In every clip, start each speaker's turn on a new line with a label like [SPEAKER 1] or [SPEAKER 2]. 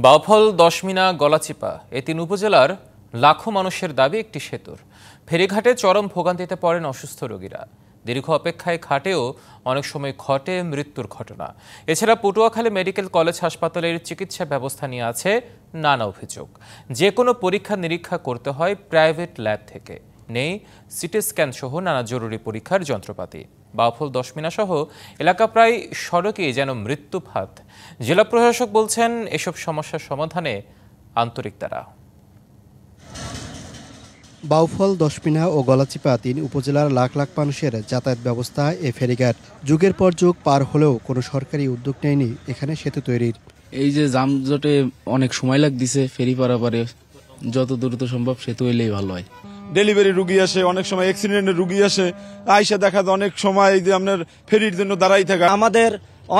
[SPEAKER 1] বাউফল, দশমিনা, গলাচিপা এ তিন উপজেলার লাখো মানুষের দাবি একটি সেতুর। ফেরিঘাটে চরম ভোগান্তিতে পড়েন অসুস্থ রোগীরা। দীর্ঘ অপেক্ষায় ঘাটেও অনেক সময় ঘটে মৃত্যুর ঘটনা। এছাড়া পটুয়াখালী মেডিকেল কলেজ হাসপাতালের চিকিৎসা ব্যবস্থা নিয়ে আছে নানা অভিযোগ। যে কোনো পরীক্ষা নিরীক্ষা করতে হয় প্রাইভেট ল্যাব থেকে, নেই সিটি স্ক্যান সহ নানা জরুরি পরীক্ষার যন্ত্রপাতি। বাউফল, দশমিনা সহ এলাকা প্রায় সড়কে যেন মৃত্যুফাত। জেলা প্রশাসক বলছেন এসব সমস্যার সমাধানে আন্তরিক তারা।
[SPEAKER 2] বাউফল, দশমিনা ও গলাচিপা তিন উপজেলার লাখ লাখ মানুষের যাতায়াত ব্যবস্থা এ ফেরিঘাট। যুগের পর যুগ পার হলেও কোনো সরকারি উদ্যোগ নেয়নি এখানে সেতু তৈরির।
[SPEAKER 3] এই যে যানজটে অনেক সময় লাগতেছে ফেরি পারাপারে, যত দ্রুত সম্ভব সেতু এলেই ভালো হয়।
[SPEAKER 4] ডেলিভারি রুগী আসে, অনেক সময় অ্যাক্সিডেন্টের রুগী আসে, আইসা দেখা যায় অনেক সময় যে আপনার ফেরির জন্য দাঁড়াই থাকা।
[SPEAKER 5] আমাদের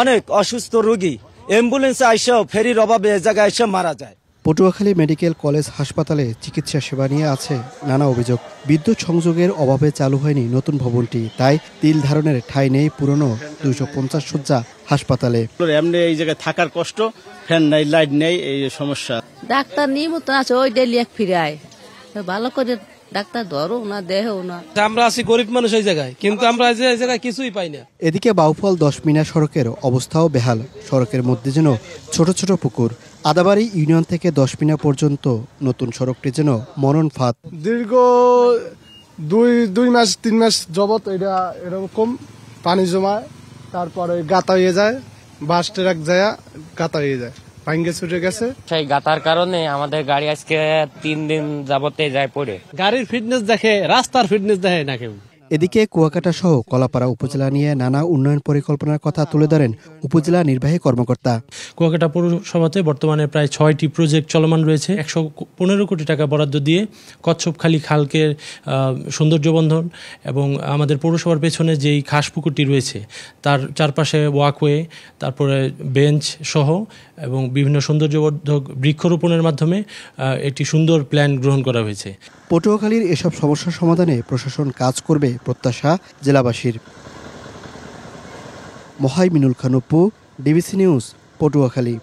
[SPEAKER 5] অনেক অসুস্থ রুগী অ্যাম্বুলেন্সে আইসাও ফেরির অভাবে এ জায়গায় এসে মারা যায়।
[SPEAKER 2] পটুয়াখালী মেডিকেল কলেজ হাসপাতালে চিকিৎসা সেবা নিয়ে আছে নানা অভিযোগ। বিদ্যুৎ সংযোগের অভাবে চালু হয়নি নতুন ভবনটি, তাই তিল ধারণের ঠাঁই নেই পুরনো 250 শয্যা হাসপাতালে।
[SPEAKER 5] এমনি এই জায়গায় থাকার কষ্ট, ফ্যান নাই, লাইট নেই, এই সমস্যা।
[SPEAKER 6] ডাক্তার নিয়মিত আছে, ওই ডেলি এক ফিরে আয়, ভালো করে ডাক্তার ধরো না, দেহও না।
[SPEAKER 7] আমরা আছি গরিব মানুষ এই জায়গায়, কিন্তু আমরা এই জায়গায় কিছুই পাই না।
[SPEAKER 2] এদিকে বাউফল, দশমিনা সড়কের অবস্থাও বেহাল। সড়কের মধ্যে যেন ছোট ছোট পুকুর। আদাবাড়ি ইউনিয়ন থেকে দশমিনা পর্যন্ত নতুন সড়কটি যেন মরণ ফাঁদ।
[SPEAKER 8] দীর্ঘ দুই মাস 3 মাস যাবত এটা এরকম পানি জমায়, তারপরে গাতা হয়ে যায়, বাস ট্রাক যায় গাতা হয়ে যায়, ভাঙ্গে ছুটে গেছে।
[SPEAKER 9] সেই গাতার কারণে আমাদের গাড়ি আজকে 3 দিন যাবতে যায় পড়ে।
[SPEAKER 7] গাড়ির ফিটনেস দেখে, রাস্তার ফিটনেস দেখে না কেউ।
[SPEAKER 2] এদিকে কুয়াকাটা সহ কলাপাড়া উপজেলা নিয়ে নানা উন্নয়ন পরিকল্পনার কথা তুলে ধরেন উপজেলা নির্বাহী কর্মকর্তা।
[SPEAKER 10] কুয়াকাটা পৌরসভাতে বর্তমানে প্রায় 6টি প্রজেক্ট চলমান রয়েছে। 115 কোটি টাকা বরাদ্দ দিয়ে কচ্ছপখালী খালকে সৌন্দর্যবর্ধন এবং আমাদের পৌরসভার পেছনে যেই খাস পুকুরটি রয়েছে তার চারপাশে ওয়াকওয়ে, তারপরে বেঞ্চ সহ এবং বিভিন্ন সৌন্দর্যবর্ধক বৃক্ষরোপণের মাধ্যমে একটি সুন্দর প্ল্যান গ্রহণ করা হয়েছে।
[SPEAKER 2] পটুয়াখালীর এসব সমস্যার সমাধানে প্রশাসন কাজ করবে প্রত্যাশা জেলাবাসীর। Mohaiminul Khan Apu, DBC news, Patuakhali.